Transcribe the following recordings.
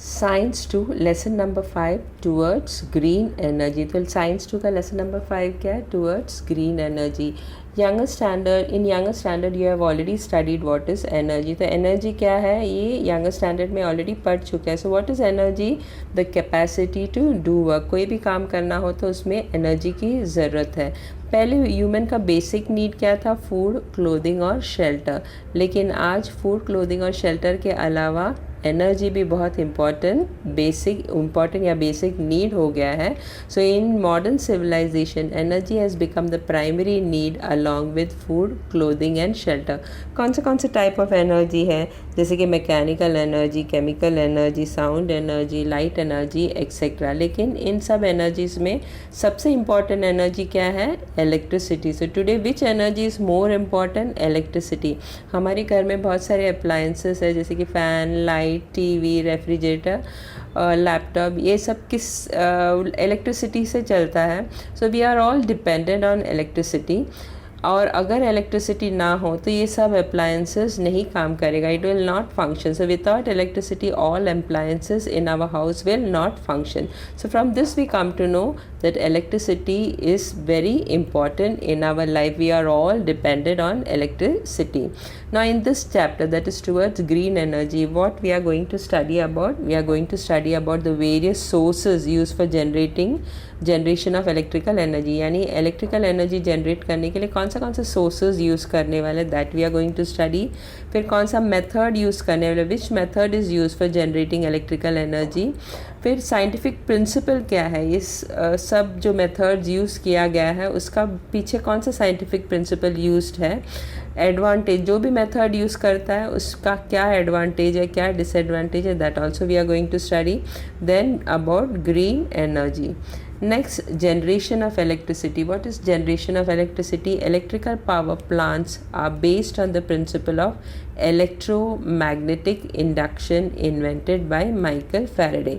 Science 2 lesson number 5 towards green energy. तो science 2 का lesson number 5 क्या है? Towards green energy. Younger standard, in younger standard you have already studied what is energy. तो energy क्या है ये younger standard में ऑलरेडी पढ़ चुके हैं। So what is energy? The capacity to do work. कोई भी काम करना हो तो उसमें एनर्जी की ज़रूरत है। पहले ह्यूमन का बेसिक नीड क्या था? फूड, क्लोथिंग और शेल्टर। लेकिन आज फूड, क्लोथिंग और शेल्टर के अलावा एनर्जी भी बहुत इम्पॉर्टेंट या बेसिक नीड हो गया है। So in modern civilisation energy has become the primary need along with food, clothing and shelter. कौन से टाइप ऑफ एनर्जी है? जैसे कि mechanical energy, chemical energy, sound energy, light energy etcetera. लेकिन इन सब एनर्जीज में सबसे इम्पॉर्टेंट एनर्जी क्या है? Electricity. So today which energy is more important? Electricity. हमारे घर में बहुत सारे अप्लायंसेस है जैसे कि fan, light, TV, refrigerator, laptop, ये सब किस इलेक्ट्रिसिटी से चलता है। So we are all dependent on electricity. और अगर इलेक्ट्रिसिटी ना हो तो ये सब अप्लायंसेस नहीं काम करेगा, it will not function. So without electricity all appliances in our house will not function. So from this we come to know that electricity is very important in our life. We are all dependent on electricity. Now in this chapter, that is towards green energy, what we are going to study about? We are going to study about the various sources used for generation of electrical energy. यानी electrical energy generate करने के लिए कौन से sources use करने वाले, that we are going to study. फिर कौन सा method use करने वाले, which method is used for generating electrical energy. फिर साइंटिफिक प्रिंसिपल क्या है, इस सब जो मेथड्स यूज़ किया गया है उसका पीछे कौन सा साइंटिफिक प्रिंसिपल यूज्ड है। एडवांटेज, जो भी मेथड यूज़ करता है उसका क्या एडवांटेज है, क्या डिसएडवांटेज है, that also we are going to study. Then about green energy. Next, generation of electricity. What is generation of electricity? Electrical power plants are based on the principle of electromagnetic induction invented by Michael Faraday.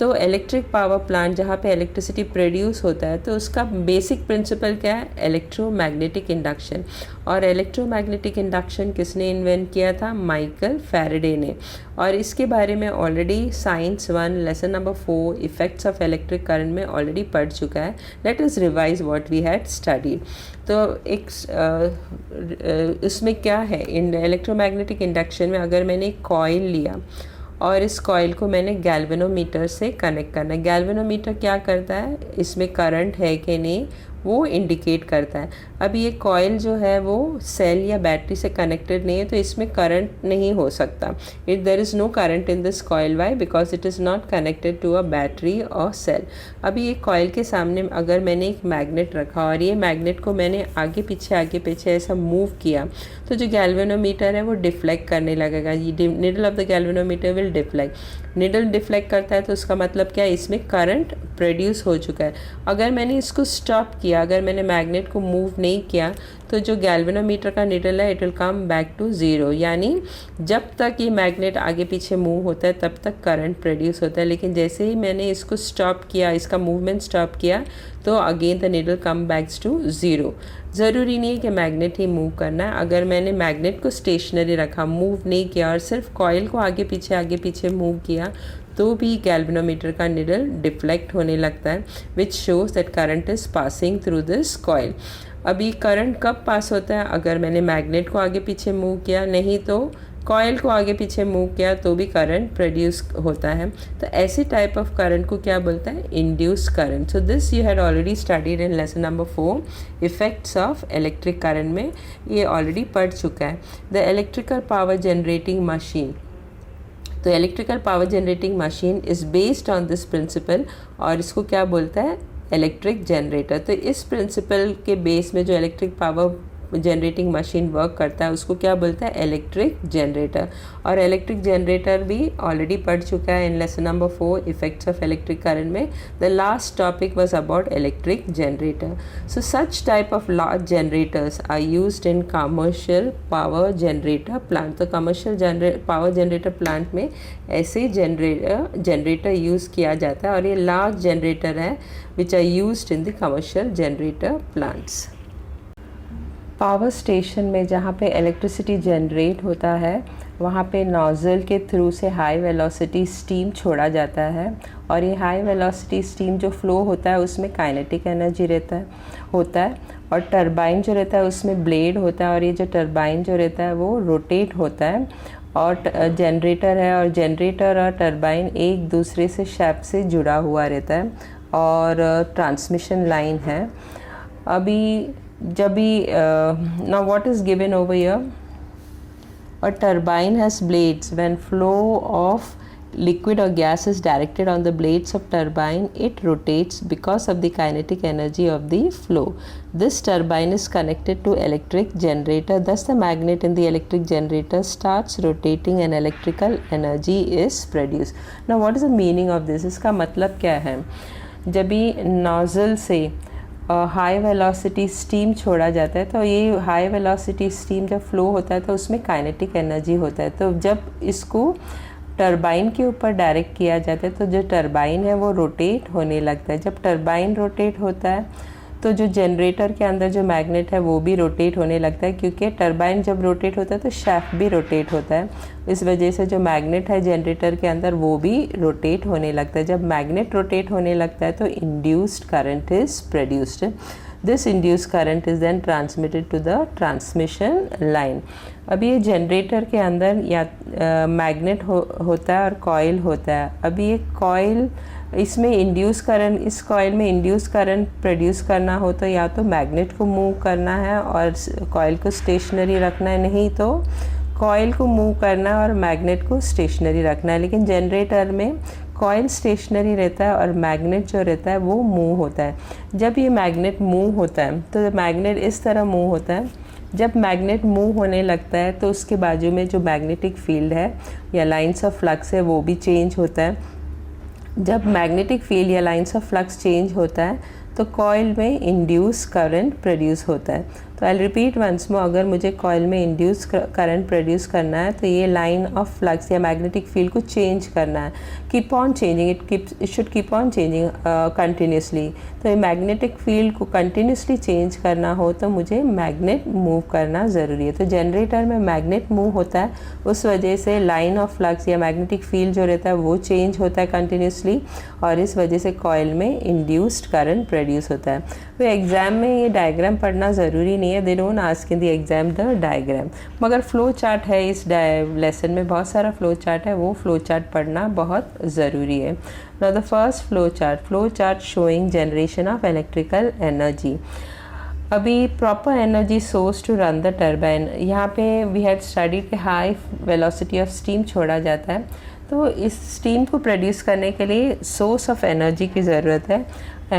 तो electric power plant जहाँ पे electricity produce होता है तो उसका basic principle क्या है? Electromagnetic induction. और इलेक्ट्रोमैग्नेटिक इंडक्शन किसने इन्वेंट किया था? माइकल फैराडे ने। और इसके बारे में already science 1 lesson number 4 effects of electric current में ऑलरेडी पढ़ चुका है। Let us revise what we had studied. तो एक इसमें क्या है, इन इलेक्ट्रोमैग्नेटिक इंडक्शन में अगर मैंने एक कॉइल लिया और इस कॉइल को मैंने गैल्वेनोमीटर से कनेक्ट करना है। गैल्वेनोमीटर क्या करता है? इसमें करंट है कि नहीं वो इंडिकेट करता है। अभी ये कॉइल जो है वो सेल या बैटरी से कनेक्टेड नहीं है तो इसमें करंट नहीं हो सकता। There is no current in this coil. Why? Because it is not connected to a battery और सेल। अभी ये कॉइल के सामने अगर मैंने एक मैग्नेट रखा और ये मैग्नेट को मैंने आगे पीछे ऐसा मूव किया तो जो गैल्वेनोमीटर है वो डिफ्लेक्ट करने लगेगा। Needle of the galvanometer will deflect. Needle deflect करता है तो उसका मतलब क्या है? इसमें करंट प्रोड्यूस हो चुका है। अगर मैंने इसको स्टॉप किया, अगर मैंने मैग्नेट को मूव नहीं किया तो जो गैल्वेनोमीटर का निडल है it will come back to zero. यानी जब तक ये मैग्नेट आगे पीछे मूव होता है तब तक करंट प्रोड्यूस होता है। लेकिन जैसे ही मैंने इसको स्टॉप किया, इसका मूवमेंट स्टॉप किया तो again the needle come backs to zero. ज़रूरी नहीं है कि मैग्नेट ही मूव करना है। अगर मैंने मैग्नेट को स्टेशनरी रखा, मूव नहीं किया और सिर्फ कॉइल को आगे पीछे मूव किया तो भी गैल्वेनोमीटर का निडल डिफ्लेक्ट होने लगता है, which shows that current is passing through this coil. अभी करंट कब पास होता है? अगर मैंने मैग्नेट को आगे पीछे मूव किया, नहीं तो कॉइल को आगे पीछे मूव किया तो भी करंट प्रोड्यूस होता है। तो ऐसी टाइप ऑफ करंट को क्या बोलता है? Induce current. So this you had already studied in lesson number 4 effects of electric current में ये ऑलरेडी पढ़ चुका है। The electrical power generating machine. तो electrical power generating machine is based on this principle और इसको क्या बोलता है? Electric generator. तो इस प्रिंसिपल के बेस में जो electric power generating machine work करता है उसको क्या बोलता है? Electric generator. और इलेक्ट्रिक जनरेटर भी ऑलरेडी पढ़ चुका है in lesson number 4 effects of electric current में। The last topic was about electric generator. So such type of large generators are used in commercial power generator plant. तो commercial power generator plant में ऐसे generator use किया जाता है और ये large generator है which are used in the commercial generator plants. Power station में जहाँ पे इलेक्ट्रिसिटी जनरेट होता है वहाँ पे नोज़ल के थ्रू से हाई वेलोसिटी स्टीम छोड़ा जाता है और ये हाई वेलोसिटी स्टीम जो फ़्लो होता है उसमें काइनेटिक एनर्जी होता है और टरबाइन जो रहता है उसमें ब्लेड होता है और ये जो टरबाइन जो रहता है वो रोटेट होता है और जनरेटर है और जनरेटर और टरबाइन एक दूसरे से शैफ्ट से जुड़ा हुआ रहता है और ट्रांसमिशन लाइन है। अभी जब भी now what is given over here, a turbine has blades. When flow of liquid or gas is directed on the blades of turbine, it rotates because of the kinetic energy of the flow. This turbine is connected to electric generator. Thus the magnet in the electric generator starts rotating and electrical energy is produced. Now what is the meaning of this? इसका मतलब क्या है? जब भी nozzle से high velocity steam छोड़ा जाता है तो ये हाई वेलोसिटी स्टीम जब फ्लो होता है तो उसमें काइनेटिक एनर्जी होता है। तो जब इसको टरबाइन के ऊपर डायरेक्ट किया जाता है तो जो टरबाइन है वो रोटेट होने लगता है। जब टरबाइन रोटेट होता है तो जो जनरेटर के अंदर जो मैग्नेट है वो भी रोटेट होने लगता है, क्योंकि टरबाइन जब रोटेट होता है तो शाफ्ट भी रोटेट होता है। इस वजह से जो मैग्नेट है जनरेटर के अंदर वो भी रोटेट होने लगता है। जब मैग्नेट रोटेट होने लगता है तो induced current is produced. This induced current is then transmitted to the transmission line. अभी ये जनरेटर के अंदर या मैग्नेट होता है और कॉइल होता है। अभी ये कॉइल इसमें इंड्यूस करंट, इस कॉइल में इंड्यूस करंट प्रोड्यूस करना हो तो या तो मैग्नेट को मूव करना है और कॉइल को स्टेशनरी रखना है, नहीं तो कॉइल को मूव करना है और मैग्नेट को स्टेशनरी रखना है। लेकिन जनरेटर में कॉइल स्टेशनरी रहता है और मैग्नेट जो रहता है वो मूव होता है। जब ये मैग्नेट मूव होता है तो मैग्नेट इस तरह मूव होता है। जब मैग्नेट मूव होने लगता है तो उसके बाजू में जो मैग्नेटिक फील्ड है या लाइन्स ऑफ फ्लक्स है वो भी चेंज होता है। जब मैग्नेटिक फील्ड या लाइन्स ऑफ फ्लक्स चेंज होता है तो कॉइल में इंड्यूस करंट प्रोड्यूस होता है। तो आई रिपीट वंस मोर, अगर मुझे कॉइल में इंड्यूस करंट प्रोड्यूस करना है तो ये लाइन ऑफ फ्लक्स या मैग्नेटिक फील्ड को चेंज करना है। Keep on changing, it should keep on changing continuously. तो ये मैग्नेटिक फील्ड को कंटिन्यूसली चेंज करना हो तो मुझे मैग्नेट मूव करना ज़रूरी है। तो जनरेटर में मैग्नेट मूव होता है, उस वजह से लाइन ऑफ फ्लक्स या मैग्नेटिक फील्ड जो रहता है वो चेंज होता है कंटिन्यूसली और इस वजह से कॉइल में इंड्यूस्ड करंट प्रोड्यूस होता है। तो एग्ज़ाम में ये डायग्राम पढ़ना ज़रूरी नहीं है, they don't ask in the exam the diagram, मगर फ्लो चार्ट है इस लेसन में, बहुत सारा फ्लो चार्ट है, वो फ्लो चार्ट पढ़ना बहुत ज़रूरी है। Now the first flow chart showing generation of electrical energy. अभी proper energy source to run the turbine, यहाँ पे वी हैड स्टडीड कि हाई वेलोसिटी ऑफ स्टीम छोड़ा जाता है, तो इस स्टीम को प्रोड्यूस करने के लिए सोर्स ऑफ एनर्जी की ज़रूरत है।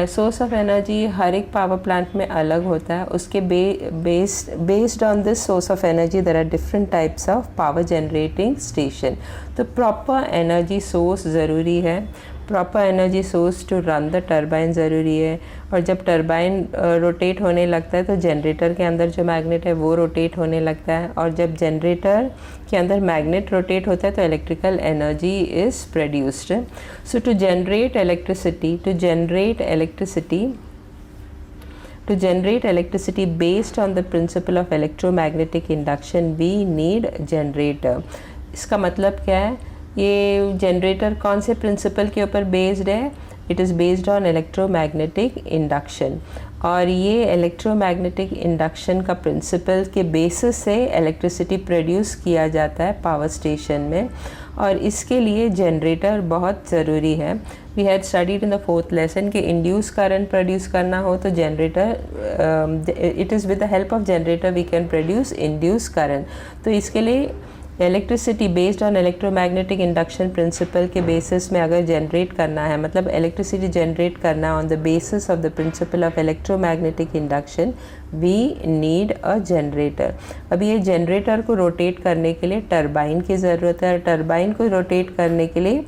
सोर्स ऑफ एनर्जी हर एक पावर प्लांट में अलग होता है, उसके based on this source of energy there are different types of power generating station. तो प्रॉपर एनर्जी सोर्स ज़रूरी है, proper energy source to run the turbine ज़रूरी है। और जब टरबाइन रोटेट होने लगता है तो जनरेटर के अंदर जो मैग्नेट है वो रोटेट होने लगता है और जब जनरेटर के अंदर मैग्नेट रोटेट होता है तो electrical energy is produced. So to generate electricity based on the principle of electromagnetic induction we need generator। इसका मतलब क्या है, ये जनरेटर कौन से प्रिंसिपल के ऊपर बेस्ड है? It is based on electromagnetic induction, और ये इलेक्ट्रोमैग्नेटिक इंडक्शन का प्रिंसिपल के बेसिस से इलेक्ट्रिसिटी प्रोड्यूस किया जाता है पावर स्टेशन में, और इसके लिए जनरेटर बहुत ज़रूरी है। We had studied in the fourth lesson कि इंड्यूस करंट प्रोड्यूस करना हो तो generator, it is with the help of generator we can produce induce current. तो इसके लिए electricity based on electromagnetic induction principle के बेसिस में अगर जनरेट करना है, मतलब इलेक्ट्रिसिटी जनरेट करना on the basis of the principle of electromagnetic induction, we need a generator. अभी ये जनरेटर को रोटेट करने के लिए टरबाइन की ज़रूरत है, और टरबाइन को रोटेट करने के लिए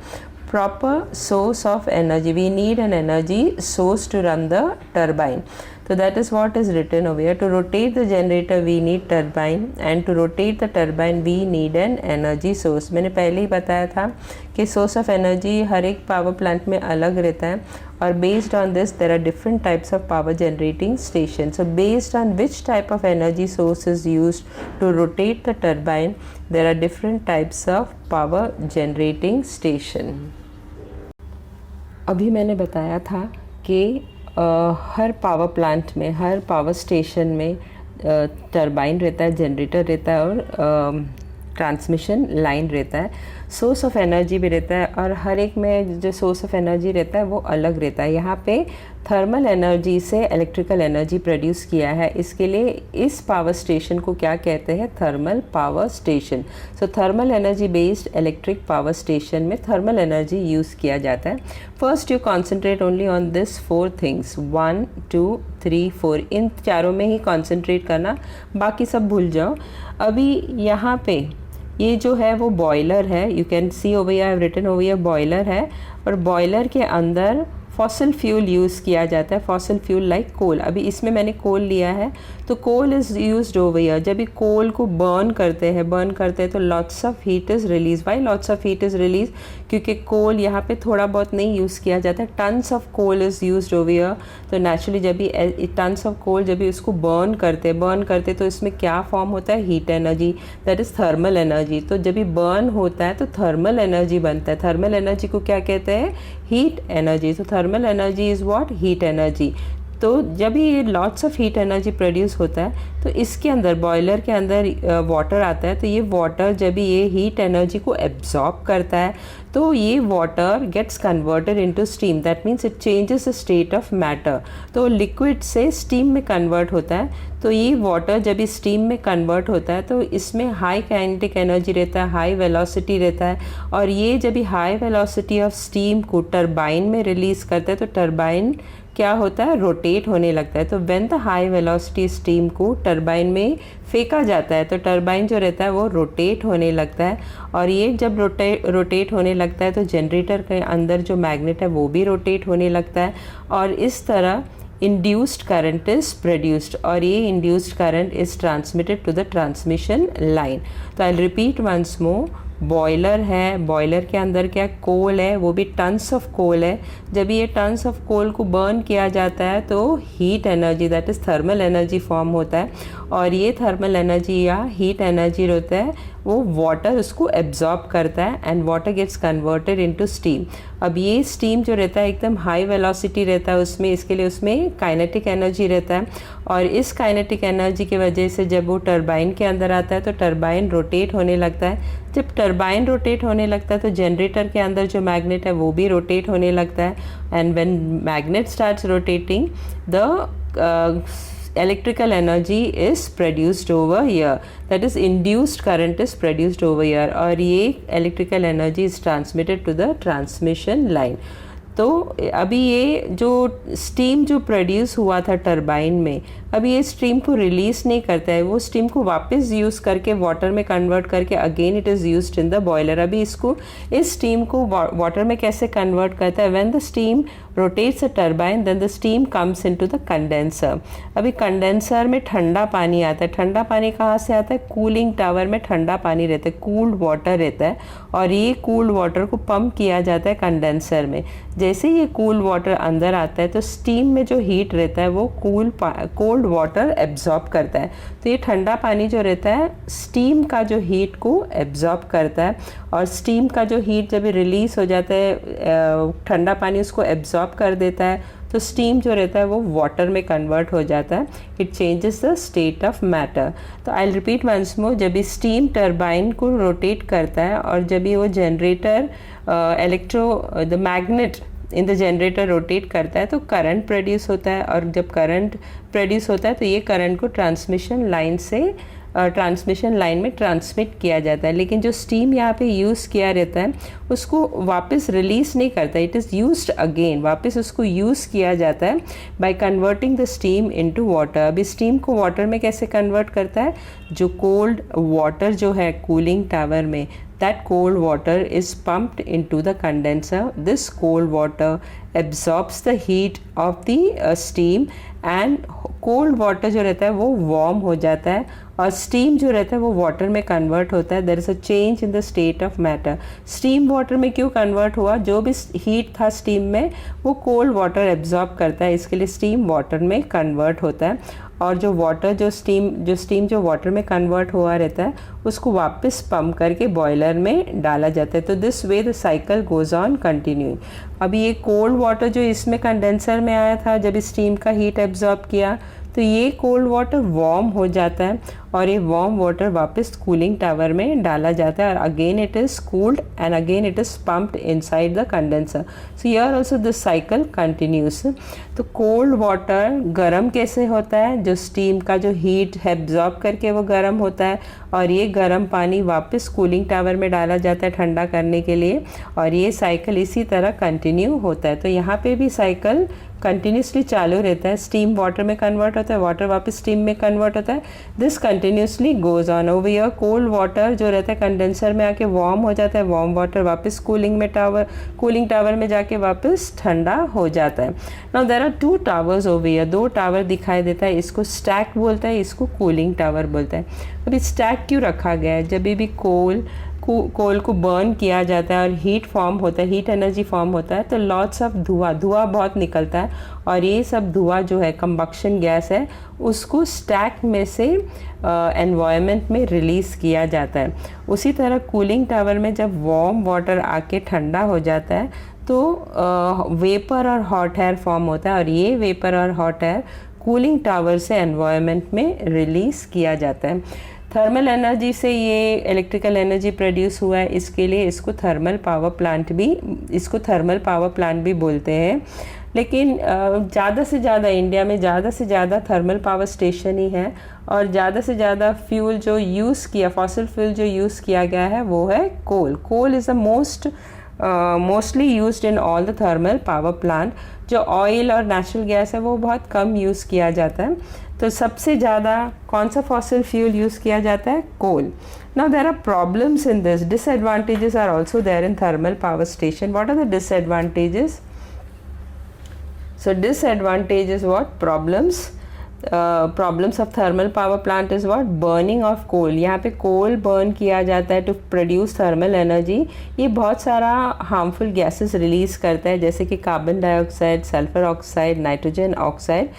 proper source of energy, we need an energy source to run the turbine. So that is what is written over here. To rotate the generator we need turbine, and to rotate the turbine we need an energy source. मैंने पहले ही बताया था कि source of energy हर एक power plant में अलग रहता है, और based on this there are different types of power generating stations. So based on which type of energy source is used to rotate the turbine, there are different types of power generating station. अभी मैंने बताया था कि हर power plant में, हर power station में turbine रहता है, generator रहता है और ट्रांसमिशन लाइन रहता है, सोर्स ऑफ एनर्जी भी रहता है, और हर एक में जो सोर्स ऑफ एनर्जी रहता है वो अलग रहता है. यहाँ पे थर्मल एनर्जी से इलेक्ट्रिकल एनर्जी प्रोड्यूस किया है, इसके लिए इस पावर स्टेशन को क्या कहते हैं? Thermal power station. So thermal energy based electric power station में थर्मल एनर्जी यूज़ किया जाता है. First you concentrate only on this 4 things, 1 2 3 4, इन चारों में ही कॉन्सेंट्रेट करना, बाकी सब भूल जाओ. अभी यहाँ पे ये जो है वो बॉयलर है, you can see over here, I have written over here boiler है, और बॉयलर के अंदर फॉसिल फ्यूल यूज़ किया जाता है, फॉसिल फ्यूल लाइक कोल. अभी इसमें मैंने कोल लिया है, तो coal is used over here. जब ये कोल को बर्न करते हैं तो lots of heat is release. Why lots of heat is release? क्योंकि कोल यहाँ पे थोड़ा बहुत नहीं यूज़ किया जाता है, tons of coal is used over here. तो नेचुरली जब भी टन्स ऑफ कोल जब भी उसको बर्न करते तो इसमें क्या फॉर्म होता है? Heat energy, that is thermal energy. तो जब भी बर्न होता है तो थर्मल एनर्जी बनता है. थर्मल एनर्जी को क्या कहते हैं? Heat energy. तो thermal energy is what? Heat energy. तो जब ये lots of heat energy produce होता है तो इसके अंदर, बॉयलर के अंदर वाटर आता है, तो ये वाटर जब ये हीट एनर्जी को एब्जॉर्ब करता है तो ये water gets converted into steam. That means it changes the state of matter. तो लिक्विड से स्टीम में कन्वर्ट होता है. तो ये वाटर जब इस स्टीम में कन्वर्ट होता है तो इसमें हाई काइनेटिक एनर्जी रहता है, हाई वेलोसिटी रहता है, और ये जब भी हाई वेलोसिटी ऑफ स्टीम को टरबाइन में रिलीज़ करता है तो टरबाइन क्या होता है? रोटेट होने लगता है. तो when the high velocity steam को टरबाइन में फेंका जाता है तो टरबाइन जो रहता है वो रोटेट होने लगता है, और ये जब रोटेट होने लगता है तो जनरेटर के अंदर जो मैग्नेट है वो भी रोटेट होने लगता है, और इस तरह इंड्यूस्ड करंट इज़ प्रोड्यूस्ड, और ये induced current is transmitted to the transmission line. तो I repeat once more. Boiler है, बॉयलर के अंदर क्या? कोल है, वो भी टन्स ऑफ कोल है. जब ये टन्स ऑफ कोल को बर्न किया जाता है तो heat energy, that is thermal energy form होता है, और ये थर्मल एनर्जी या हीट एनर्जी होता है वो वाटर उसको एब्जॉर्ब करता है, and water gets converted into steam. अब ये स्टीम जो रहता है एकदम हाई वेलोसिटी रहता है उसमें, इसके लिए उसमें काइनेटिक एनर्जी रहता है, और इस काइनेटिक एनर्जी की वजह से जब वो टरबाइन के अंदर आता है तो टरबाइन रोटेट होने लगता है. जब टरबाइन रोटेट होने लगता है तो जनरेटर के अंदर जो मैग्नेट है वो भी रोटेट होने लगता है, and when magnet starts rotating the electrical energy is produced over here, that is induced current is produced over here, और ये electrical energy is transmitted to the transmission line. तो अभी ये जो स्टीम जो प्रोड्यूस हुआ था टरबाइन में, अभी ये स्टीम को रिलीज़ नहीं करता है, वो स्टीम को वापस यूज़ करके वाटर में कन्वर्ट करके again it is used in the boiler. अभी इसको, इस स्टीम को वाटर में कैसे कन्वर्ट करता है? When the steam rotates a turbine then the steam comes into the condenser. अभी कंडेंसर में ठंडा पानी आता है. ठंडा पानी कहाँ से आता है? कूलिंग टावर में ठंडा पानी रहता है, कूल्ड वाटर रहता है, और ये कूल्ड वाटर को पंप किया जाता है कंडेंसर में. जैसे ये कूल वाटर अंदर आता है तो स्टीम में जो हीट रहता है वो कोल्ड वाटर एब्जॉर्ब करता है. तो ये ठंडा पानी जो रहता है स्टीम का जो हीट को एब्जॉर्ब करता है, और स्टीम का जो हीट जब रिलीज़ हो जाता है ठंडा पानी उसको एब्जॉर्ब कर देता है, तो स्टीम जो रहता है वो वाटर में कन्वर्ट हो जाता है. It changes the state of matter. तो आई रिपीट वंस मोर. जब स्टीम टरबाइन को रोटेट करता है और जब वो generator the magnet in the generator rotate करता है तो करंट प्रोड्यूस होता है, और जब करंट प्रोड्यूस होता है तो ये करंट को ट्रांसमिशन लाइन से ट्रांसमिशन लाइन में ट्रांसमिट किया जाता है, लेकिन जो स्टीम यहाँ पे यूज़ किया रहता है उसको वापस रिलीज़ नहीं करता, इट इज़ यूज्ड अगेन, वापस उसको यूज़ किया जाता है by converting the steam into water. अभी स्टीम को वाटर में कैसे कन्वर्ट करता है, जो कोल्ड वाटर जो है कूलिंग टावर में, that cold water is pumped into the condenser. This cold water absorbs the heat of the steam and cold water जो रहता है वो warm हो जाता है और steam जो रहता है वो water में convert होता है. There is a change in the state of matter. Steam water में क्यों convert हुआ, जो भी heat था steam में वो cold water absorb करता है, इसके लिए steam water में convert होता है और जो वाटर जो स्टीम जो वाटर में कन्वर्ट हुआ रहता है उसको वापस पंप करके बॉयलर में डाला जाता है. तो this way the cycle goes on continuing. अभी ये कोल्ड वाटर जो इसमें कंडेंसर में आया था जब स्टीम का हीट एब्जॉर्ब किया तो ये कोल्ड वाटर वार्म हो जाता है और ये वार्म वाटर वापस कूलिंग टावर में डाला जाता है और again it is cooled and again it is pumped inside the condenser. So here also this cycle continuous. तो कोल्ड वाटर गर्म कैसे होता है, जो स्टीम का जो हीट एब्जॉर्ब करके वो गर्म होता है और ये गर्म पानी वापस कूलिंग टावर में डाला जाता है ठंडा करने के लिए और ये साइकिल इसी तरह कंटिन्यू होता है. तो यहाँ पे भी साइकिल कंटिन्यूसली चालू रहता है. स्टीम वाटर में कन्वर्ट होता है, वाटर वापस स्टीम में कन्वर्ट होता है. This continuously goes on. Over here cold water जो रहता है कंडेंसर में आके वार्म हो जाता है, वार्म वाटर वापस कूलिंग टावर में जाके वापस ठंडा हो जाता है. Now there are 2 towers over here. 2 tower दिखाई देता है, इसको स्टैक बोलता है, इसको कूलिंग टावर बोलता है. अभी स्टैक क्यों रखा गया है, जब भी कोल को बर्न किया जाता है और हीट फॉर्म होता है, हीट एनर्जी फॉर्म होता है तो लॉट्स ऑफ धुआं बहुत निकलता है और ये सब धुआं जो है कंबक्शन गैस है उसको स्टैक में से एनवायरनमेंट में रिलीज़ किया जाता है. उसी तरह कूलिंग टावर में जब वार्म वाटर आके ठंडा हो जाता है तो वेपर और हॉट एयर फॉर्म होता है और ये वेपर और हॉट एयर कूलिंग टावर से एनवायरनमेंट में रिलीज़ किया जाता है. थर्मल एनर्जी से ये इलेक्ट्रिकल एनर्जी प्रोड्यूस हुआ है, इसके लिए इसको थर्मल पावर प्लांट भी बोलते हैं. लेकिन ज़्यादा से ज़्यादा इंडिया में ज़्यादा से ज़्यादा थर्मल पावर स्टेशन ही है और ज़्यादा से ज़्यादा फ्यूल जो यूज़ किया, फॉसिल फ्यूल जो यूज़ किया गया है वो है coal. Coal is the mostly used in all the thermal power plant. जो ऑयल और नेचुरल गैस है वो बहुत कम यूज़ किया जाता है. तो सबसे ज़्यादा कौन सा फॉसिल फ्यूल यूज़ किया जाता है, coal. Now there are problems in this. Disadvantages are also there in thermal power station. What are the disadvantages? So disadvantages what? Problems of thermal power plant is what? Burning of coal. यहाँ पे कोल burn किया जाता है to produce thermal energy. ये बहुत सारा harmful gases release करता है जैसे कि carbon dioxide, sulphur oxide, nitrogen oxide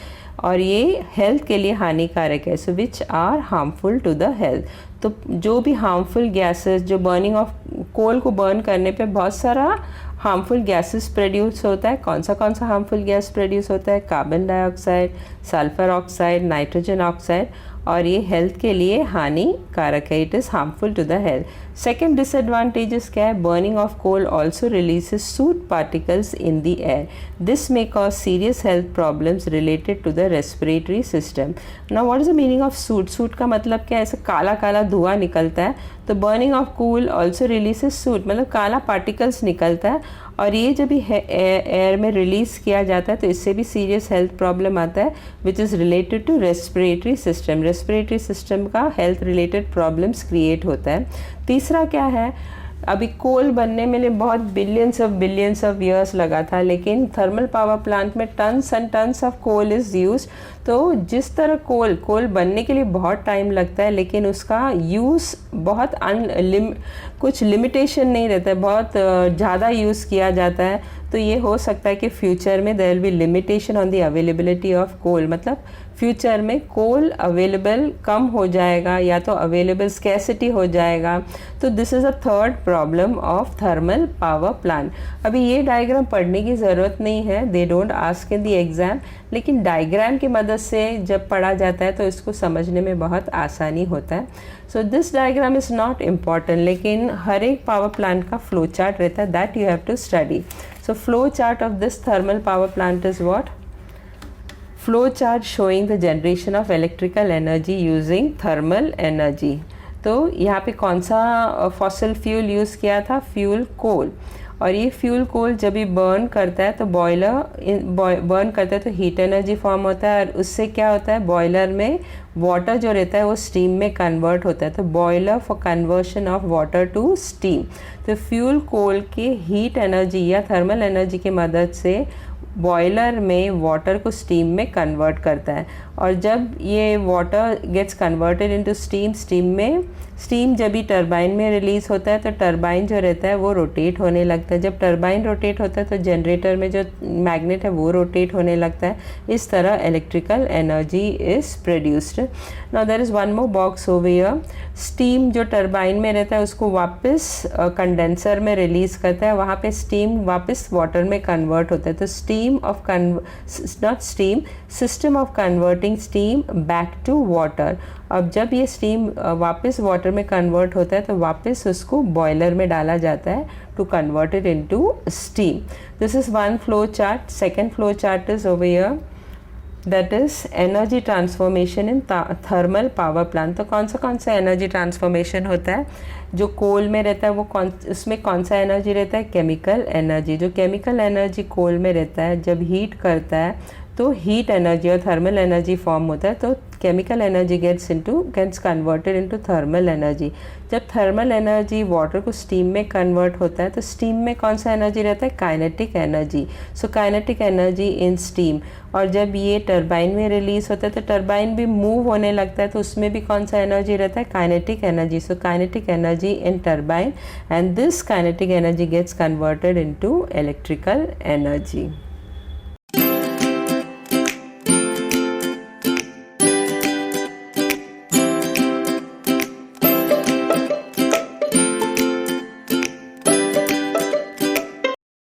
और ये हेल्थ के लिए हानिकारक है. So which are harmful to the health. तो जो भी हार्मफुल गैसेस, जो बर्निंग ऑफ कोल को बर्न करने पे बहुत सारा हार्मफुल गैसेस प्रोड्यूस होता है. कौन सा हार्मफुल गैस प्रोड्यूस होता है? Carbon dioxide, sulphur oxide, nitrogen oxide और ये हेल्थ के लिए हानिकारक है. It is harmful to the health. Second disadvantages क्या है? Burning of coal also releases soot particles in the air. This may cause serious health problems related to the respiratory system. Now what is the meaning of soot? Soot का मतलब क्या है? ऐसा काला काला धुआं निकलता है. तो burning of coal also releases soot, मतलब काला पार्टिकल्स निकलता है और ये जब भी एयर में रिलीज़ किया जाता है तो इससे भी सीरियस हेल्थ प्रॉब्लम आता है which is related to respiratory system. Respiratory system का हेल्थ रिलेटेड प्रॉब्लम्स क्रिएट होता है. तीसरा क्या है? अभी कोल बनने में लिए बहुत बिलियंस ऑफ ईयर्स लगा था, लेकिन थर्मल पावर प्लांट में tons and tons of coal is use. तो जिस तरह कोल बनने के लिए बहुत टाइम लगता है लेकिन उसका यूज़ बहुत कुछ लिमिटेशन नहीं रहता है, बहुत ज़्यादा यूज़ किया जाता है. तो ये हो सकता है कि फ्यूचर में there will be limitation on the availability of coal. मतलब फ्यूचर में कोल अवेलेबल कम हो जाएगा या तो अवेलेबल स्कैसिटी हो जाएगा. तो this is a third problem of thermal power plant. अभी ये डायग्राम पढ़ने की ज़रूरत नहीं है, they don't ask in the exam, लेकिन डायग्राम की मदद से जब पढ़ा जाता है तो इसको समझने में बहुत आसानी होता है. So this diagram is not important, लेकिन हर एक पावर प्लांट का फ्लो चार्ट रहता है, that you have to study. So flow chart of this thermal power plant is what? Flow chart showing the generation of electrical energy using thermal energy. तो यहाँ पे कौन सा फॉसिल फ्यूल यूज़ किया था? Fuel कोल। और ये फ्यूल कोल जब भी बर्न करता है तो बर्न करता है तो हीट एनर्जी फॉर्म होता है, और उससे क्या होता है, बॉयलर में वाटर जो रहता है वो स्टीम में कन्वर्ट होता है। तो boiler for conversion of water to steam. तो फ्यूल कोल के हीट एनर्जी या थर्मल एनर्जी की मदद से बॉयलर में वाटर को स्टीम में कन्वर्ट करता है। और जब ये water gets converted into steam जब भी टरबाइन में रिलीज़ होता है तो टरबाइन जो रहता है वो रोटेट होने लगता है। जब टरबाइन रोटेट होता है तो जनरेटर में जो मैग्नेट है वो रोटेट होने लगता है। इस तरह electrical energy is produced. Now there is one more box over here. Steam जो टरबाइन में रहता है उसको वापस कंडेंसर में रिलीज़ करता है, वहाँ पे स्टीम वापस वाटर में कन्वर्ट होता है। तो system of converting steam back to water. अब जब ये स्टीम वापस वाटर में कन्वर्ट होता है तो वापस उसको बॉयलर में डाला जाता है to convert it into steam. This is one flow chart. Second flow chart is over here, that is energy transformation in thermal power plant. तो कौन सा एनर्जी ट्रांसफॉर्मेशन होता है? जो कोल में रहता है वो उसमें कौन सा एनर्जी रहता है? Chemical energy. जो केमिकल एनर्जी कोल में रहता है जब हीट करता है तो हीट एनर्जी और थर्मल एनर्जी फॉर्म होता है। तो chemical energy gets converted into thermal energy. जब थर्मल एनर्जी वाटर को स्टीम में कन्वर्ट होता है तो स्टीम में कौन सा एनर्जी रहता है? Kinetic energy. So kinetic energy in steam. और जब ये टरबाइन में रिलीज होता है तो टरबाइन भी मूव होने लगता है तो उसमें भी कौन सा एनर्जी रहता है? Kinetic energy. So kinetic energy in turbine, and this kinetic energy gets converted into electrical energy.